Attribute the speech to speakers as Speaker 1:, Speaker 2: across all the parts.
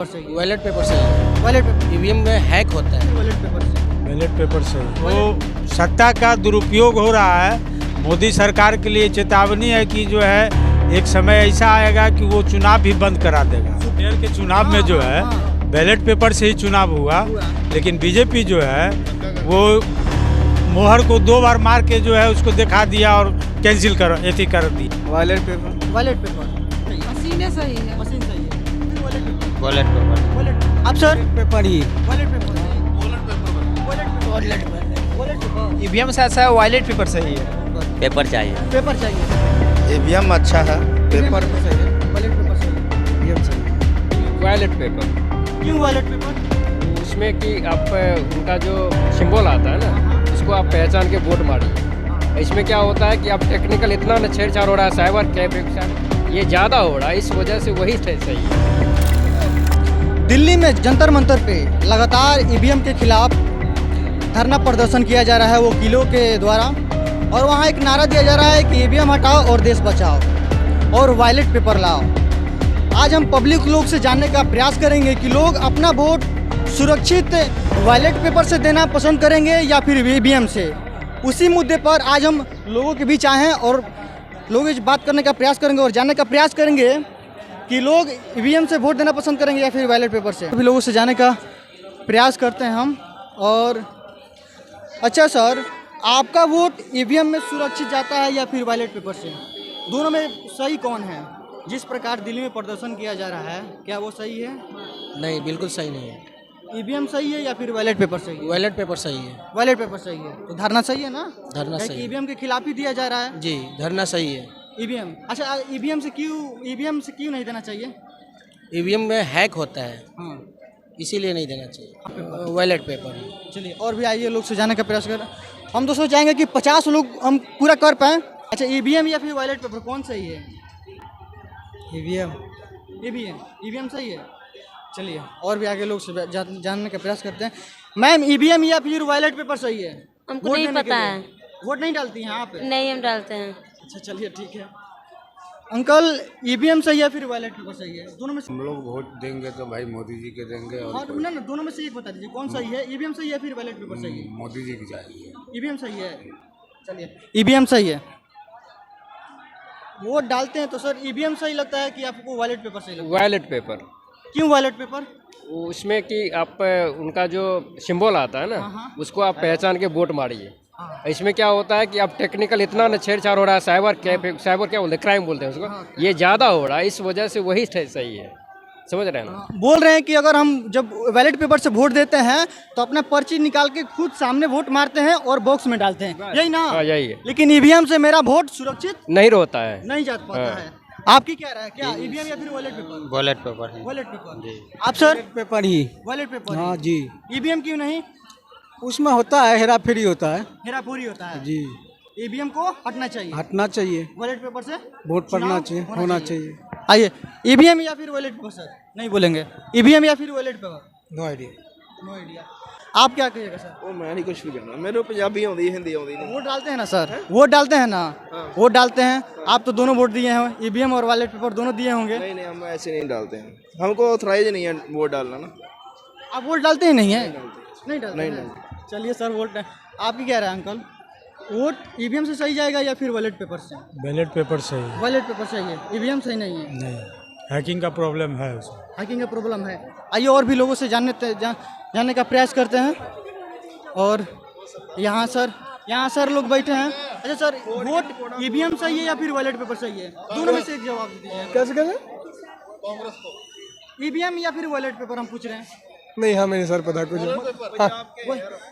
Speaker 1: Ballot paper से ballot paper EVM में hack होता है।
Speaker 2: बैलेट पेपर से वो सत्ता का दुरुपयोग हो रहा है। मोदी सरकार के लिए चेतावनी है कि जो है एक समय ऐसा आएगा कि वो चुनाव भी बंद करा देगा। मेयर के चुनाव में जो है बैलेट पेपर से ही चुनाव हुआ, लेकिन बीजेपी जो है वो मोहर को 2 बार मार के जो है उसको दिखा दिया और कैंसिल कर दी।
Speaker 1: बैलेट पेपर
Speaker 3: मशीनें सही है।
Speaker 1: मशीन सही है। बैलेट पेपर
Speaker 4: आप सर पेपर ही
Speaker 1: बैलेट पेपर
Speaker 4: ईवीएम से अच्छा है, वायलेट पेपर सही है।
Speaker 5: पेपर चाहिए।
Speaker 1: पेपर चाहिए।
Speaker 4: ईवीएम अच्छा है, पेपर
Speaker 1: सही है। बैलेट पेपर सही है। ईवीएम सही है।
Speaker 6: बैलेट पेपर
Speaker 1: क्यों बैलेट पेपर?
Speaker 6: उसमें कि आप उनका जो सिंबल आता है ना, उसको आप पहचान के वोट मारिए। इसमें क्या होता है कि आप टेक्निकल इतना न छेड़छाड़ हो रहा है, साइबर कैफ ये ज़्यादा हो रहा है, इस वजह से वही सही है।
Speaker 1: दिल्ली में जंतर मंतर पे लगातार ईवीएम के खिलाफ धरना प्रदर्शन किया जा रहा है वकीलों के द्वारा, और वहाँ एक नारा दिया जा रहा है कि ईवीएम हटाओ और देश बचाओ और बैलेट पेपर लाओ। आज हम पब्लिक लोग से जानने का प्रयास करेंगे कि लोग अपना वोट सुरक्षित बैलेट पेपर से देना पसंद करेंगे या फिर ईवीएम से। उसी मुद्दे पर आज हम लोगों के बीच आए हैं और लोगों से बात करने का प्रयास करेंगे और जानने का प्रयास करेंगे कि लोग ईवीएम से वोट देना पसंद करेंगे या फिर बैलेट पेपर से। सभी लोगों से जानने का प्रयास करते हैं हम। और अच्छा सर, आपका वोट ईवीएम में सुरक्षित जाता है या फिर बैलेट पेपर से? दोनों में सही कौन है? जिस प्रकार दिल्ली में प्रदर्शन किया जा रहा है, क्या वो सही है? नहीं, बिल्कुल सही नहीं है। ईवीएम सही है या फिर बैलेट पेपर सही है? बैलेट पेपर सही है। बैलेट पेपर सही है तो धरना सही है ना? धरना सही है। ईवीएम के खिलाफ ही दिया जा रहा है जी, धरना सही है। ईवीएम अच्छा, ईवीएम से क्यों नहीं देना चाहिए?
Speaker 7: ईवीएम में हैक होता है,
Speaker 1: हाँ,
Speaker 7: इसीलिए नहीं देना चाहिए। बैलेट पेपर
Speaker 1: चलिए और भी आइए लोग से जानने का प्रयास कर। हम दोस्तों चाहेंगे कि 50 लोग हम पूरा कर पाएँ। अच्छा, ईवीएम या फिर बैलेट पेपर कौन सही है?
Speaker 4: ईवीएम
Speaker 1: ईवीएम सही है। चलिए और भी आगे लोग से जानने का प्रयास करते हैं। मैम, ईवीएम या फिर बैलेट पेपर सही है?
Speaker 3: हमको नहीं पता है।
Speaker 1: वोट नहीं डालती हैं आप?
Speaker 3: नहीं, हम डालते हैं।
Speaker 1: अच्छा चलिए ठीक है। अंकल, ईवीएम सही है फिर बैलेट पेपर सही है? दोनों में से
Speaker 2: हम लोग वोट देंगे तो भाई मोदी जी के देंगे और
Speaker 1: ना दोनों में से एक बता दीजिए कौन सही है? ईवीएम सही है फिर बैलेट पेपर सही है?
Speaker 2: मोदी जी की चाहिए।
Speaker 1: ईवीएम सही है। चलिए, ईवीएम सही है। वोट डालते हैं तो सर ईवीएम सही लगता है कि आपको बैलेट पेपर सही लगता है?
Speaker 6: बैलेट पेपर
Speaker 1: क्यों बैलेट पेपर?
Speaker 6: उसमें कि आप उनका जो सिंबल आता है ना, उसको आप पहचान के वोट मारिए। इसमें क्या होता है कि आप टेक्निकल इतना न छेड़छाड़ हो रहा है, साइबर क्या बोलते हैं, क्राइम बोलते हैं उसको, ये ज़्यादा हो रहा है, इस वजह से वही सही है। समझ रहे हैं ना?
Speaker 1: बोल रहे हैं कि अगर हम जब बैलेट पेपर से वोट देते हैं तो अपना पर्ची निकाल के खुद सामने वोट मारते हैं और बॉक्स में डालते हैं, यही ना?
Speaker 6: हाँ, यही है।
Speaker 1: लेकिन ईवीएम से मेरा वोट सुरक्षित
Speaker 6: नहीं रहता है,
Speaker 1: नहीं जा पाता है। आपकी क्या राय है? क्या ईवीएम या फिर बैलेट पेपर?
Speaker 7: बैलेट पेपर है।
Speaker 1: Ballot paper. आप सर?
Speaker 4: पेपर ही।
Speaker 1: Ballot paper.
Speaker 4: हाँ जी,
Speaker 1: ईवीएम क्यों नहीं?
Speaker 4: उसमें होता है हेरा फेरी होता है
Speaker 1: हेराफेरी होता है
Speaker 4: जी।
Speaker 1: ईवीएम को हटना चाहिए,
Speaker 4: हटना चाहिए,
Speaker 1: बैलेट पेपर से
Speaker 4: वोट पड़ना
Speaker 1: चुनाव
Speaker 4: चाहिए, होना चाहिए।
Speaker 1: आइए, ईवीएम या फिर बैलेट पेपर? सर नहीं बोलेंगे। ईवीएम या फिर ballot paper?
Speaker 4: No idea.
Speaker 1: No idea. आप क्या कहिएगा सर?
Speaker 8: ਉਹ ਮੈਂ ਨਹੀਂ ਕੁਝ ਵੀ ਕਹਿਣਾ, ਮੈਨੂੰ ਪੰਜਾਬੀ ਆਉਂਦੀ ਹਿੰਦੀ ਆਉਂਦੀ नहीं।
Speaker 1: वोट डालते हैं ना सर? वोट डालते हैं ना? वोट डालते हैं। आप तो दोनों वोट दिए हैं, ईवीएम और बैलेट पेपर दोनों दिए होंगे।
Speaker 8: नहीं नहीं, हम ऐसे नहीं डालते हैं, हमको ऑथराइज नहीं है वोट डालना ना।
Speaker 1: आप वोट डालते ही नहीं है? नहीं डालते हैं। चलिए सर, वोट आपकी क्या राय अंकल? वोट ईवीएम से सही जाएगा या फिर बैलेट पेपर से?
Speaker 2: बैलेट पेपर सही है।
Speaker 1: बैलेट पेपर सही है, ईवीएम सही नहीं है।
Speaker 2: नहीं, हैकिंग का प्रॉब्लम है उसमें।
Speaker 1: हैकिंग का प्रॉब्लम है। आइए और भी लोगों से जानने का प्रयास करते हैं। और यहाँ सर लोग बैठे हैं। अच्छा सर, वोट ईवीएम सही है या फिर बैलेट पेपर सही है? दोनों में से एक जवाब दीजिए।
Speaker 4: कैसे?
Speaker 1: ईवीएम या फिर बैलेट पेपर हम पूछ रहे हैं।
Speaker 4: नहीं, हमें नहीं सर पता कुछ।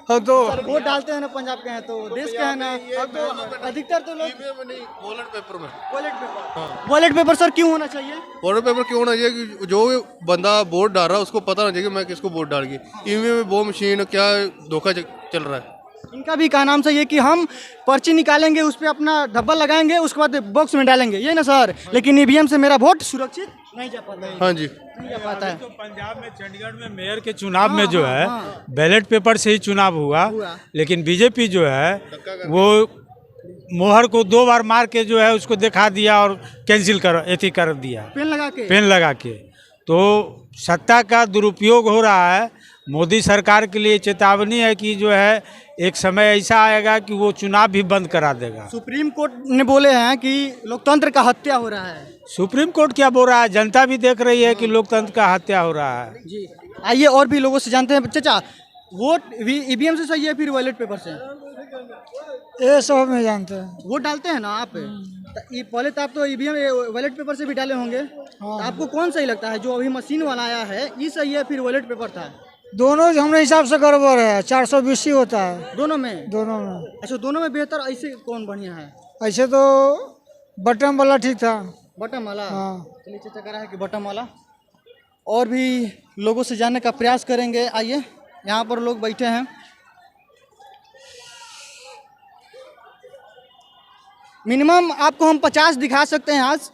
Speaker 4: हाँ तो
Speaker 1: सर वोट डालते हैं ना, पंजाब के हैं तो देश के हैं ना, तो अधिकतर तो लोग
Speaker 8: बैलेट पेपर में।
Speaker 1: बैलेट पेपर सर क्यों होना चाहिए?
Speaker 8: बैलेट पेपर क्यों होना चाहिए कि जो बंदा वोट डाल रहा है उसको पता होना चाहिए कि मैं किसको वोट डाल गई। ईवीएम में वो मशीन क्या धोखा चल रहा है।
Speaker 1: इनका भी का नाम सही है कि हम पर्ची निकालेंगे, उस पर अपना धब्बा लगाएंगे, उसके बाद बॉक्स में डालेंगे, ये ना सर? लेकिन ईवीएम से मेरा वोट सुरक्षित नहीं जा पाता है।
Speaker 8: हाँ जी,
Speaker 1: नहीं जा पाता है।
Speaker 2: तो पंजाब में, चंडीगढ़ में मेयर के चुनाव में जो है बैलेट पेपर से ही चुनाव हुआ, लेकिन बीजेपी जो है वो मोहर को 2 बार मार के जो है उसको दिखा दिया और कैंसिल कर दिया,
Speaker 1: पेन लगा के।
Speaker 2: तो सत्ता का दुरुपयोग हो रहा है। मोदी सरकार के लिए चेतावनी है कि जो है एक समय ऐसा आएगा कि वो चुनाव भी बंद करा देगा।
Speaker 1: सुप्रीम कोर्ट ने बोले हैं कि लोकतंत्र का हत्या हो रहा है।
Speaker 2: सुप्रीम कोर्ट क्या बोल रहा है, जनता भी देख रही है कि लोकतंत्र का हत्या हो रहा है।
Speaker 1: जी आइए और भी लोगों से जानते हैं। चाचा, वोट ईवीएम से सही है फिर बैलेट पेपर से?
Speaker 5: ये सब में जानते हैं।
Speaker 1: वोट डालते हैं ना आप? तो पहले तो आप तो ईवीएम बैलेट पेपर से भी डाले होंगे। तो आपको कौन सही लगता है, जो अभी मशीन वाला आया है ये सही है फिर बैलेट पेपर था?
Speaker 5: दोनों हमारे हिसाब से गड़बड़ है। 420 होता है
Speaker 1: दोनों में?
Speaker 5: दोनों में।
Speaker 1: अच्छा, दोनों में बेहतर ऐसे कौन बढ़िया है?
Speaker 5: ऐसे तो बटन वाला ठीक था।
Speaker 1: बटन वाला?
Speaker 5: हाँ।
Speaker 1: चलिए, चाचा कह रहा है कि बटन वाला। और भी लोगों से जानने का प्रयास करेंगे। आइए, यहाँ पर लोग बैठे हैं। मिनिमम आपको हम 50 दिखा सकते हैं आज।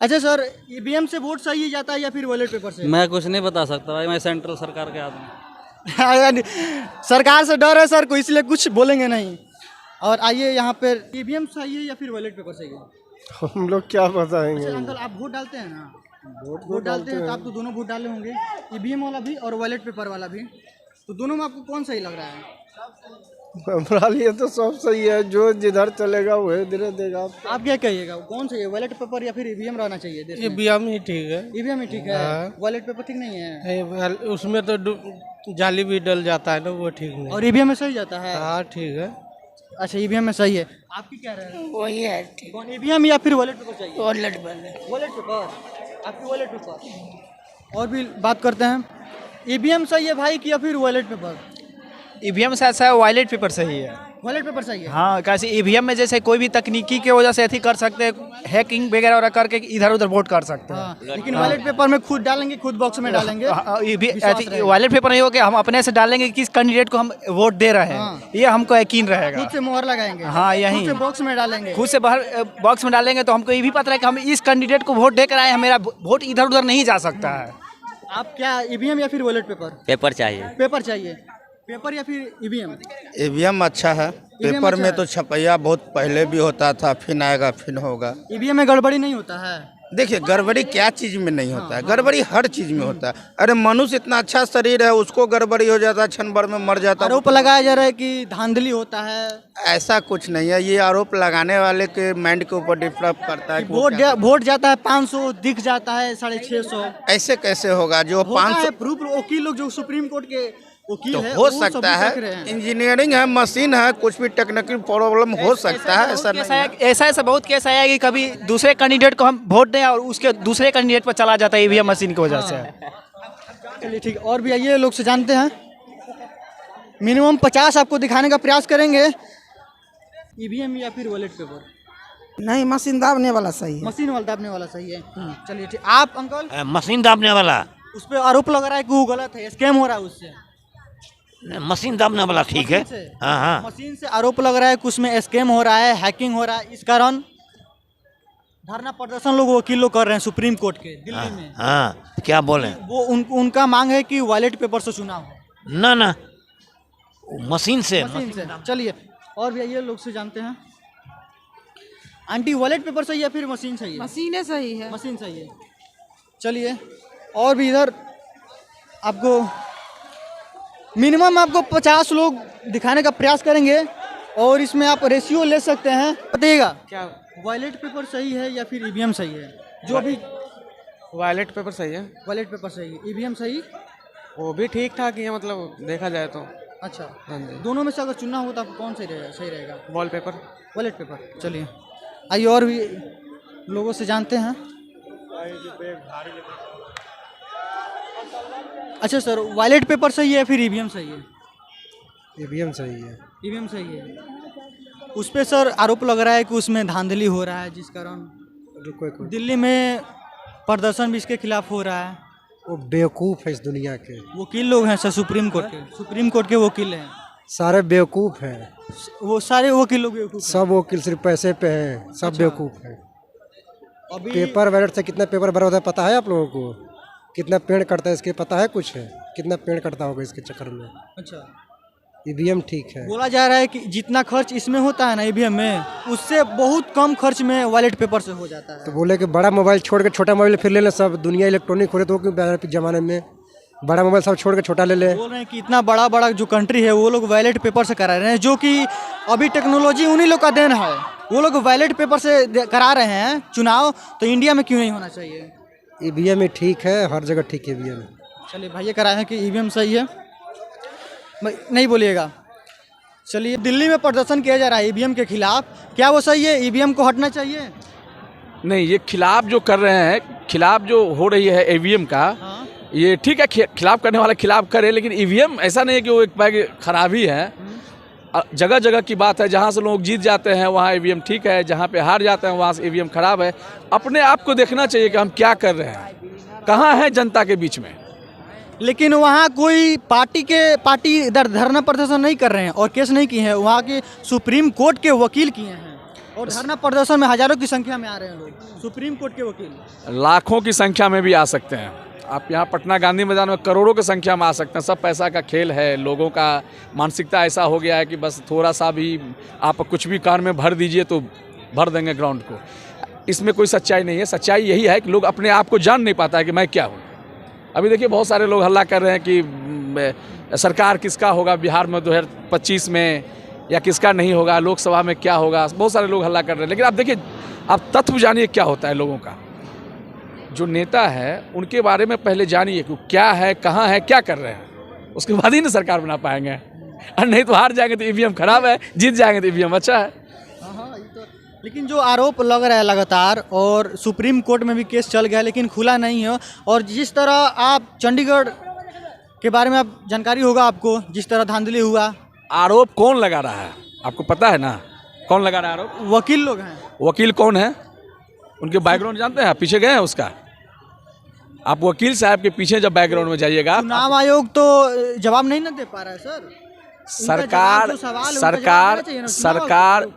Speaker 1: अच्छा सर, ईवीएम से वोट सही जाता है या फिर बैलेट पेपर से?
Speaker 9: मैं कुछ नहीं बता सकता भाई, मैं सेंट्रल सरकार के आदमी।
Speaker 1: सरकार से डर है सर को, इसलिए कुछ बोलेंगे नहीं। और आइए यहाँ पर, ईवीएम सही है या फिर बैलेट पेपर सही है?
Speaker 4: हम लोग क्या बताएंगे।
Speaker 1: अच्छा अंकल, आप वोट डालते हैं ना? वोट डालते हैं तो आप तो दोनों वोट डाले होंगे, ईवीएम वाला भी और बैलेट पेपर वाला भी। तो दोनों में आपको कौन सही लग रहा है?
Speaker 4: हमारा लिए तो सब सही है, जो जिधर चलेगा वही धीरे देगा।
Speaker 1: आप क्या कहिएगा, कौन सही है, बैलेट पेपर या फिर ईवीएम रहना चाहिए देश में?
Speaker 7: ईवीएम ही ठीक है।
Speaker 1: ईवीएम ही ठीक है, बैलेट पेपर ठीक नहीं है?
Speaker 7: उसमें तो जाली भी डल जाता है ना, वो ठीक नहीं।
Speaker 1: और ईवीएम में सही जाता है?
Speaker 7: हाँ ठीक है।
Speaker 1: अच्छा, ईवीएम में सही है। आपकी क्या राय है?
Speaker 7: वही है
Speaker 1: कौन, ईवीएम या फिर बैलेट पेपर चाहिए?
Speaker 7: बैलेट
Speaker 1: बैलेट पेपर, आपकी बैलेट पेपर। और भी बात करते हैं, ईवीएम सही है भाई कि या फिर बैलेट पेपर?
Speaker 10: ईवीएम से अच्छा वॉलेट पेपर सही है।
Speaker 1: बैलेट पेपर सही है?
Speaker 10: हाँ, कैसे ईवीएम में जैसे कोई भी तकनीकी के वजह से ऐसी कर सकते हैं, हैकिंग वगैरह करके इधर उधर वोट कर सकते हैं।
Speaker 1: हाँ, लेकिन बैलेट पेपर में खुद डालेंगे, खुद बॉक्स में डालेंगे।
Speaker 10: वॉलेट पेपर नहीं हो गया, हम अपने से डालेंगे किस कैंडिडेट को हम वोट दे रहे हैं।
Speaker 1: हाँ।
Speaker 10: ये हमको यकीन रहेगा।
Speaker 1: खुद से मोहर लगाएंगे।
Speaker 10: हाँ, यही
Speaker 1: खुद से बॉक्स में डालेंगे।
Speaker 10: खुद से बाहर बॉक्स में डालेंगे तो हमको ये भी पता है कि हम इस कैंडिडेट को वोट देकर आए हैं, मेरा वोट इधर उधर नहीं जा सकता है।
Speaker 1: आप क्या, ईवीएम या फिर बैलेट पेपर?
Speaker 9: पेपर चाहिए।
Speaker 1: पेपर चाहिए। पेपर या फिर ईवीएम?
Speaker 11: ईवीएम अच्छा है। पेपर में तो छपैया बहुत पहले भी होता था, फिर आएगा फिर होगा।
Speaker 1: ईवीएम में गड़बड़ी नहीं होता है?
Speaker 11: देखिए, गड़बड़ी क्या चीज में नहीं होता है, गड़बड़ी हर चीज में होता है। अरे मनुष्य इतना अच्छा शरीर है, उसको गड़बड़ी हो जाता है, क्षण भर में मर जाता है।
Speaker 1: आरोप लगाया जा रहा है कि धांधली होता है।
Speaker 11: ऐसा कुछ नहीं है, ये आरोप लगाने वाले के माइंड के ऊपर डिफर करता है।
Speaker 1: वोट जाता है 500, दिख जाता है 650।
Speaker 11: ऐसे कैसे होगा? जो 500
Speaker 1: प्रूफ, वकील लोग जो सुप्रीम कोर्ट के वकील
Speaker 11: तो
Speaker 1: है,
Speaker 11: हो
Speaker 1: वो
Speaker 11: सकता
Speaker 1: सब
Speaker 11: है,
Speaker 1: देख रहे हैं।
Speaker 11: इंजीनियरिंग है, मशीन है, कुछ भी टेक्निकल प्रॉब्लम हो सकता है। ऐसा नहीं है।
Speaker 10: ऐसा बहुत केस आया है कि कभी दूसरे कैंडिडेट को हम वोट दें और उसके दूसरे कैंडिडेट पर चला जाता है ईवीएम मशीन की वजह से।
Speaker 1: चलिए ठीक, और भी आइए लोग से जानते हैं। मिनिमम 50 आपको दिखाने का प्रयास करेंगे। ईवीएम या फिर बैलेट पेपर?
Speaker 5: नहीं, मशीन दाबने वाला सही है।
Speaker 1: मशीन वाला दाबने वाला सही है। चलिए ठीक। आप अंकल?
Speaker 9: मशीन दाबने वाला।
Speaker 1: उस पर आरोप लग रहा है कि वो गलत है, स्कैम हो रहा है उससे।
Speaker 9: मशीन दाबने वाला ठीक है। हाँ हाँ,
Speaker 1: मशीन से आरोप लग रहा है कि उसमें स्कैम हो रहा है, हैकिंग हो रहा है। इस कारण धरना प्रदर्शन लोग, वकील लोग कर रहे हैं सुप्रीम कोर्ट के दिल्ली में।
Speaker 9: हाँ, क्या बोले?
Speaker 1: वो उनका मांग है कि बैलेट पेपर से चुनाव हो।
Speaker 9: ना ना, मशीन से।
Speaker 1: चलिए, और भी ये लोग से जानते हैं। आंटी, बैलेट पेपर सही है फिर मशीन सही है?
Speaker 3: मशीनें सही है।
Speaker 1: मशीन सही है। चलिए, और भी इधर आपको मिनिमम आपको 50 लोग दिखाने का प्रयास करेंगे और इसमें आप रेशियो ले सकते हैं। बताइएगा क्या बैलेट पेपर सही है या फिर ईवीएम सही है? जो अभी
Speaker 7: बैलेट पेपर सही है।
Speaker 1: बैलेट पेपर सही है, ईवीएम सही?
Speaker 7: वो भी ठीक ठाक ही है, मतलब देखा जाए तो।
Speaker 1: अच्छा,
Speaker 7: हाँ जी।
Speaker 1: दोनों में से अगर चुनना हो तो आपको कौन सही रहेगा? सही रहेगा
Speaker 7: वॉल पेपर।
Speaker 1: Ballot paper. चलिए, आइए और भी लोगों से जानते हैं। अच्छा सर, बैलेट पेपर सही है फिर ईवीएम सही है?
Speaker 4: ईवीएम सही है।
Speaker 1: ईवीएम सही है। उस पर सर आरोप लग रहा है कि उसमें धांधली हो रहा है, जिस कारण दिल्ली में प्रदर्शन भी इसके खिलाफ हो रहा है।
Speaker 4: वो बेवकूफ़ है इस दुनिया के।
Speaker 1: वकील लोग हैं सर सुप्रीम कोर्ट के वकील हैं।
Speaker 4: सारे बेवकूफ़ हैं।
Speaker 1: वो सारे वकील लोग बेवकूफ हैं।
Speaker 4: सब वकील सिर्फ पैसे पे हैं, सब बेवकूफ़ हैं।
Speaker 1: अभी
Speaker 4: पेपर बैलेट से कितना पेपर बर्बाद होता है पता है आप लोगों को? कितना पेड़ कटता है इसके पता है कुछ है? कितना पेड़ कटता होगा इसके चक्कर में?
Speaker 1: अच्छा,
Speaker 5: ईवीएम ठीक है।
Speaker 1: बोला जा रहा है कि जितना खर्च इसमें होता है ना ईवीएम में, उससे बहुत कम खर्च में बैलेट पेपर से हो जाता है।
Speaker 5: तो बोले कि बड़ा मोबाइल छोड़ के छोटा मोबाइल फिर ले लें, सब दुनिया इलेक्ट्रॉनिक हो रही तो क्यों ज़माने में बड़ा मोबाइल सब छोड़ के छोटा ले लें।
Speaker 1: बोल रहे हैं कि इतना बड़ा बड़ा जो कंट्री है वो लोग बैलेट पेपर से करा रहे हैं, जो कि अभी टेक्नोलॉजी उन्हीं लोग का देन है। वो लोग बैलेट पेपर से करा रहे हैं चुनाव, तो इंडिया में क्यों नहीं होना चाहिए?
Speaker 5: ईवीएम ही ठीक है, हर जगह ठीक है ईवीएम।
Speaker 1: चलिए भाई, ये करा है कि ईवीएम सही है, नहीं बोलिएगा। चलिए, दिल्ली में प्रदर्शन किया जा रहा है ईवीएम के खिलाफ, क्या वो सही है? ईवीएम को हटना चाहिए?
Speaker 12: नहीं, ये खिलाफ जो कर रहे हैं, खिलाफ जो हो रही है ईवीएम का, ये ठीक है, खिलाफ करने वाला खिलाफ करे, लेकिन ईवीएम ऐसा नहीं है कि वो एक बैग खराबी है। जगह जगह की बात है, जहाँ से लोग जीत जाते हैं वहाँ ईवीएम ठीक है, जहाँ पे हार जाते हैं वहाँ से ईवीएम खराब है। अपने आप को देखना चाहिए कि हम क्या कर रहे हैं, कहाँ हैं जनता के बीच में।
Speaker 1: लेकिन वहाँ कोई पार्टी इधर धरना प्रदर्शन नहीं कर रहे हैं और केस नहीं किए हैं, वहाँ के सुप्रीम कोर्ट के वकील किए हैं और धरना प्रदर्शन में हजारों की संख्या में आ रहे हैं लोग, सुप्रीम कोर्ट के वकील।
Speaker 12: लाखों की संख्या में भी आ सकते हैं। आप यहाँ पटना गांधी मैदान में करोड़ों की संख्या में आ सकते हैं। सब पैसा का खेल है, लोगों का मानसिकता ऐसा हो गया है कि बस थोड़ा सा भी आप कुछ भी कार में भर दीजिए तो भर देंगे ग्राउंड को। इसमें कोई सच्चाई नहीं है। सच्चाई यही है कि लोग अपने आप को जान नहीं पाता है कि मैं क्या हूँ। अभी देखिए, बहुत सारे लोग हल्ला कर रहे हैं कि सरकार किसका होगा बिहार में 2025 में, या किसका नहीं होगा, लोकसभा में क्या होगा। बहुत सारे लोग हल्ला कर रहे हैं, लेकिन आप देखिए, आप तत्व जानिए क्या होता है लोगों का। जो नेता है उनके बारे में पहले जानिए कि क्या है, कहाँ है, क्या कर रहे हैं, उसके बाद ही ना सरकार बना पाएंगे। और नहीं तो हार जाएंगे तो ईवीएम खराब है, जीत जाएंगे तो ईवीएम अच्छा है।
Speaker 1: लेकिन जो आरोप लग रहा है लगातार, और सुप्रीम कोर्ट में भी केस चल गया लेकिन खुला नहीं है, और जिस तरह आप चंडीगढ़ के बारे में आप जानकारी होगा आपको, जिस तरह धांधली हुआ।
Speaker 12: आरोप कौन लगा रहा है आपको पता है ना? कौन लगा रहा है आरोप?
Speaker 1: वकील लोग हैं।
Speaker 12: वकील कौन है? उनके बैकग्राउंड जानते हैं? आप पीछे गए हैं उसका? आप वकील साहब के पीछे जब बैकग्राउंड में जाइएगा,
Speaker 1: चुनाव आयोग तो जवाब नहीं ना दे पा रहा है सर।
Speaker 12: सरकार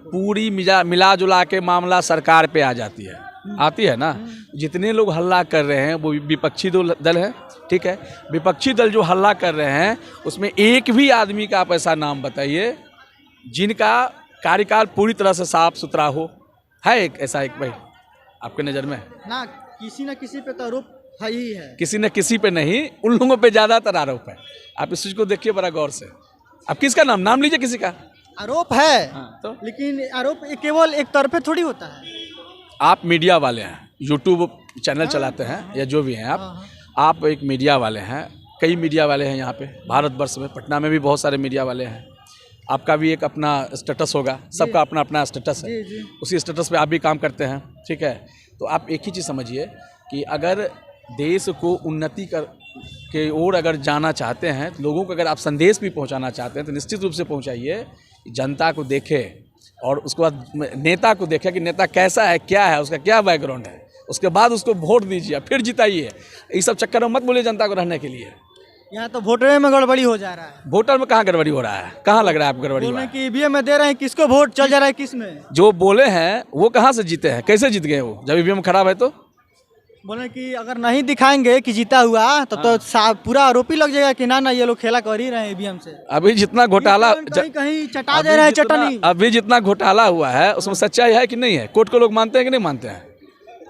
Speaker 12: पूरी मिला जुला के मामला सरकार पे आ जाती है, आती है ना। जितने लोग हल्ला कर रहे हैं वो विपक्षी दल है, ठीक है। विपक्षी दल जो हल्ला कर रहे हैं उसमें एक भी आदमी का आप ऐसा नाम बताइए जिनका कार्यकाल पूरी तरह से साफ सुथरा हो। है एक ऐसा एक भाई आपके नज़र में?
Speaker 1: ना किसी पे तो आरोप है ही है।
Speaker 12: किसी न किसी पे नहीं, उन लोगों पे ज़्यादातर आरोप है। आप इस चीज़ को देखिए बड़ा गौर से। आप किसका नाम लीजिए, किसी का
Speaker 1: आरोप है।
Speaker 12: तो
Speaker 1: लेकिन आरोप केवल एक तरफे थोड़ी होता है।
Speaker 12: आप मीडिया वाले हैं, यूट्यूब चैनल चलाते हैं या जो भी हैं आप एक मीडिया वाले हैं। कई मीडिया वाले हैं यहाँ पे भारतवर्ष में, पटना में भी बहुत सारे मीडिया वाले हैं। आपका भी एक अपना स्टेटस होगा, सबका अपना अपना स्टेटस है। उसी स्टेटस पे आप भी काम करते हैं, ठीक है। तो आप एक ही चीज़ समझिए कि अगर देश को उन्नति के ओर अगर जाना चाहते हैं, तो लोगों को अगर आप संदेश भी पहुंचाना चाहते हैं तो निश्चित रूप से पहुंचाइए। जनता को देखे और उसके बाद नेता को देखे कि नेता कैसा है, क्या है, उसका क्या बैकग्राउंड है, उसके बाद उसको वोट दीजिए, फिर जिताइए। इस सब चक्कर में मत बोलिए जनता को रहने के लिए।
Speaker 1: यहाँ तो वोटर में गड़बड़ी हो जा रहा है।
Speaker 12: वोटर में कहाँ गड़बड़ी हो रहा है? कहाँ लग रहा है आपको गड़बड़ी हो रहा है?
Speaker 1: कि ईवीएम में दे रहे हैं, किसको वोट चल जा रहा है, किस में?
Speaker 12: जो बोले हैं वो कहाँ से जीते हैं, कैसे जीत गए वो? जब ईवीएम खराब है तो
Speaker 1: बोले कि अगर नहीं दिखाएंगे कि जीता हुआ तो पूरा आरोपी लग जाएगा कि ना ये लोग खेला कर ही रहे हैं ईवीएम से।
Speaker 12: अभी जितना घोटाला
Speaker 1: कहीं चटा दे रहे हैं चटनी।
Speaker 12: अभी जितना घोटाला हुआ है उसमें सच्चाई है कि नहीं है? कोर्ट को लोग मानते हैं कि नहीं मानते हैं?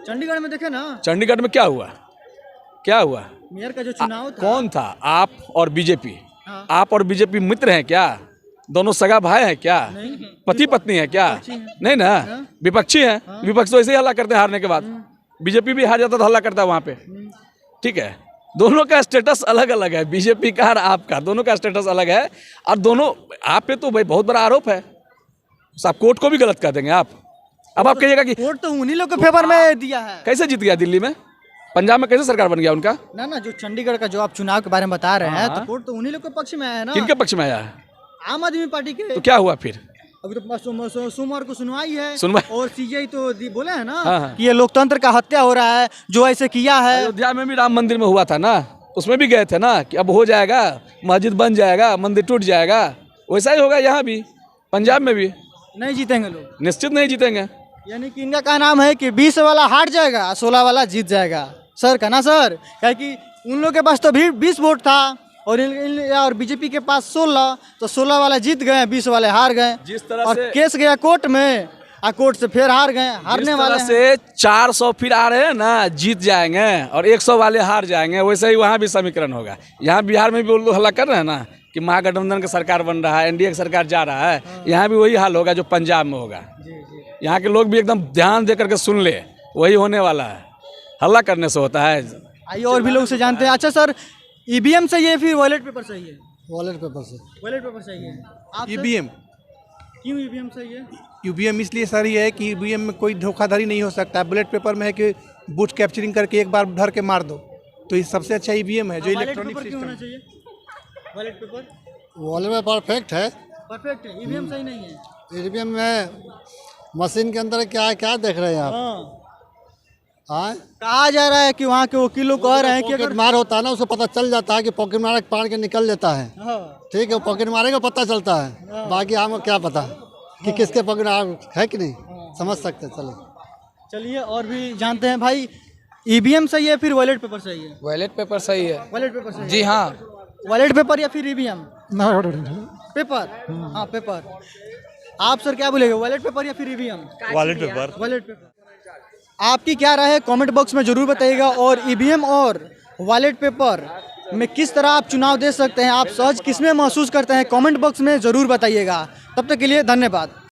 Speaker 1: चंडीगढ़ में देखे ना,
Speaker 12: चंडीगढ़ में क्या हुआ? क्या हुआ?
Speaker 1: मेयर का जो चुनाव था,
Speaker 12: कौन था? आप और बीजेपी। आप और बीजेपी मित्र हैं क्या? दोनों सगा भाई हैं क्या? पति पत्नी है क्या? नहीं ना, विपक्षी हैं। विपक्ष तो ऐसे ही हल्ला करते हैं हारने के बाद। बीजेपी भी हार जाता तो हल्ला करता है वहाँ पे, ठीक है। दोनों का स्टेटस अलग अलग है, बीजेपी का और आपका, दोनों का स्टेटस अलग है। और दोनों आप पे तो भाई बहुत बड़ा आरोप है। आप कोर्ट को भी गलत कर देंगे आप। अब आप कहिएगा कि
Speaker 1: कोर्ट तो उन्हीं लोग के फेवर में दिया है।
Speaker 12: कैसे जीत गया दिल्ली में? पंजाब में कैसे सरकार बन गया उनका?
Speaker 1: ना जो चंडीगढ़ का जो आप चुनाव के बारे में बता रहे हैं, तो कोर्ट तो उन्हीं लोग के पक्ष में आया है ना।
Speaker 12: किनके पक्ष में आया है?
Speaker 1: आम आदमी पार्टी के।
Speaker 12: तो क्या हुआ फिर?
Speaker 1: अभी तो सोमवार को सुनवाई है,
Speaker 12: सुनवाई
Speaker 1: और सीजीआई तो बोले हैं ना कि ये लोकतंत्र का हत्या हो रहा है जो ऐसे किया है।
Speaker 12: अयोध्या में भी राम मंदिर में हुआ था ना, उसमें भी गए थे ना कि अब हो जाएगा, मस्जिद बन जाएगा, मंदिर टूट जाएगा। वैसा ही होगा यहाँ भी, पंजाब में भी।
Speaker 1: नहीं जीतेंगे लोग,
Speaker 12: निश्चित नहीं जीतेंगे।
Speaker 1: यानी कि इनका क्या नाम है कि 20 वाला हार जाएगा, 16 वाला जीत जाएगा सर का ना सर। क्या कि उन लोग के पास तो भी 20 वोट था और बीजेपी के पास 16, तो 16 वाले जीत गए, 20 वाले हार गए।
Speaker 12: जिस तरह
Speaker 1: और
Speaker 12: से
Speaker 1: केस गया कोर्ट में, और कोर्ट से फिर हार गए, हारने वाले हैं।
Speaker 12: से 400 फिर आ रहे हैं ना, जीत जाएंगे और 100 वाले हार जाएंगे, वैसे ही वहाँ भी समीकरण होगा। यहाँ बिहार में भी वो लोग हल्ला कर रहे हैं ना कि महागठबंधन का सरकार बन रहा है, एनडीए की सरकार जा रहा है, यहाँ भी वही हाल होगा जो पंजाब में होगा। यहाँ के लोग भी एकदम ध्यान दे करके सुन ले, वही होने वाला है। हल्ला करने से होता है।
Speaker 1: आइए और भी लोग से जानते हैं। अच्छा सर, ईवीएम सही है फिर वॉलेट पेपर सही है?
Speaker 5: वॉलेट पेपर से।
Speaker 1: वॉलेट पेपर सही है। आप सर?
Speaker 7: ईवीएम
Speaker 1: क्यों ईवीएम सही है?
Speaker 7: ईवीएम इसलिए सही है कि ईवीएम में कोई धोखाधड़ी नहीं हो सकता। बुलेट पेपर में है कि बूथ कैप्चरिंग करके एक बार भर के मार दो, तो ये सबसे अच्छा ईवीएम है जो इलेक्ट्रॉनिक सिस्टम है।
Speaker 1: वॉलेट पेपर
Speaker 5: वॉलेट में परफेक्ट है।
Speaker 1: परफेक्ट है, ईवीएम सही नहीं है।
Speaker 5: ईवीएम में मशीन के अंदर क्या देख रहे हैं आप? हाँ,
Speaker 1: कहा जा रहा है कि वहाँ के वकीलों कह रहे हैं कि अगर
Speaker 5: मार होता है ना, उसको पता चल जाता है कि पॉकेट मार पार के निकल लेता है। ठीक है, पॉकेट मारेगा पता चलता है, बाकी हमको क्या पता कि किसके पॉकेट है कि नहीं, समझ सकते।
Speaker 1: चलिए और भी जानते हैं। भाई ईवीएम सही है फिर वॉलेट पेपर सही है?
Speaker 10: वॉलेट पेपर सही है।
Speaker 1: वॉलेट पेपर सही है।
Speaker 10: जी हाँ।
Speaker 1: वॉलेट पेपर या फिर ईवीएम? पेपर। हाँ पेपर। आप सर क्या बोलेंगे, वॉलेट पेपर या फिर EVM?
Speaker 2: Wallet paper.
Speaker 1: Wallet paper. आपकी क्या राय है कमेंट बॉक्स में जरूर बताइएगा। और ईवीएम और वॉलेट पेपर में किस तरह आप चुनाव दे सकते हैं, आप सहज किसमें महसूस करते हैं, कमेंट बॉक्स में जरूर बताइएगा। तब तक के लिए धन्यवाद।